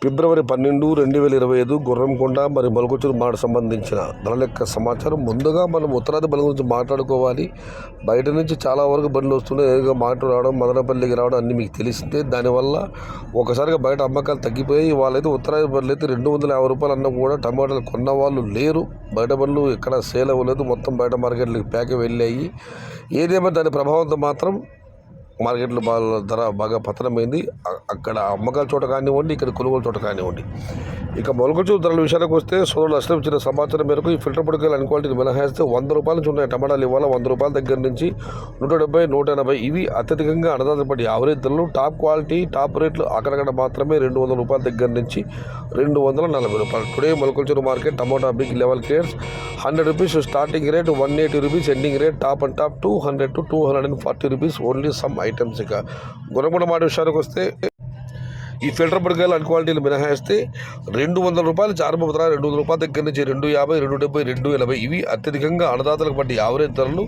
ఫిబ్రవరి 12, 2025 గుర్రంకొండ మరియు మొలకొచ్చూరు మాట సంబంధించిన ధరల యొక్క సమాచారం. ముందుగా మనం ఉత్తరాది బండ్ల గురించి మాట్లాడుకోవాలి. బయట నుంచి చాలా వరకు బండ్లు వస్తున్నాయి. ఏదో మాట రావడం, మదనపల్లికి రావడం అన్నీ మీకు తెలిసిందే. దానివల్ల ఒకసారిగా బయట అమ్మకాలు తగ్గిపోయి వాళ్ళైతే ఉత్తరాది బండ్లు అయితే 250 రూపాయలు అన్నా కూడా టమాటాలు కొన్న వాళ్ళు లేరు. బయట బండ్లు ఎక్కడ సేల్ అవ్వలేదు, మొత్తం బయట మార్కెట్లకి ప్యాకే వెళ్ళాయి. ఏదేమో దాని ప్రభావంతో మాత్రం మార్కెట్లో ధర బాగా పతనమైంది. అక్కడ అమ్మకాల చోట కానివ్వండి, ఇక్కడ కొనుగోలు చోట కానివ్వండి. ఇక మొలకొచ్చూరు ధరల విషయానికి వస్తే సోదరులు అసలు ఇచ్చిన సమాచారం మేరకు ఈ ఫిల్టర్ పొడికాయలు అన్క్వాలిటీని మినహాయిస్తే 100 రూపాయల నుంచి ఉన్నాయి టమాటాలు. ఇవాళ 100 రూపాయల దగ్గర నుంచి 170, 180 ఇవి అత్యధికంగా అన్నదాతపడి యావరేజ్ ధరలు. టాప్ క్వాలిటీ టాప్ రేట్లు అక్కడక్కడ మాత్రమే 200 రూపాయల దగ్గర నుంచి 240 రూపాయలు. టుడే మొలకొచ్చూరు market tomato big level cares 100 rupees starting rate, 180 rupees ending rate, top and top 200 to 240 rupees only some items. ఇక గుణగుణ మాట విషయానికి వస్తే ఈ ఫిల్టర్ పొడికాయలు అన్క్వాలిటీలు మినహాయిస్తే 200 రూపాయలు ఆరంభ ధర, 200 రూపాయల దగ్గర నుంచి 250, 270, 280 ఇవి అత్యధికంగా అన్నదాతలకు బట్టి యావరేజ్ ధరలు.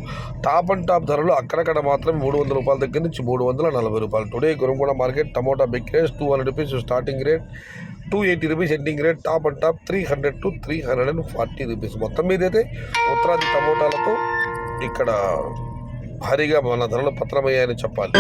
టాప్ అండ్ టాప్ ధరలు అక్కడక్కడ మాత్రం 300 రూపాయల దగ్గర నుంచి 340 రూపాయలు. టుడే గుణగుణ market tomato big rates 200 rupees starting rate, 280 rupees ending rate, top and top 300 to 340 rupees. మొత్తం మీద అయితే ఉత్తరాది టమోటాలతో ఇక్కడ భారీగా మన ధరలు పతనమయ్యాయని చెప్పాలి.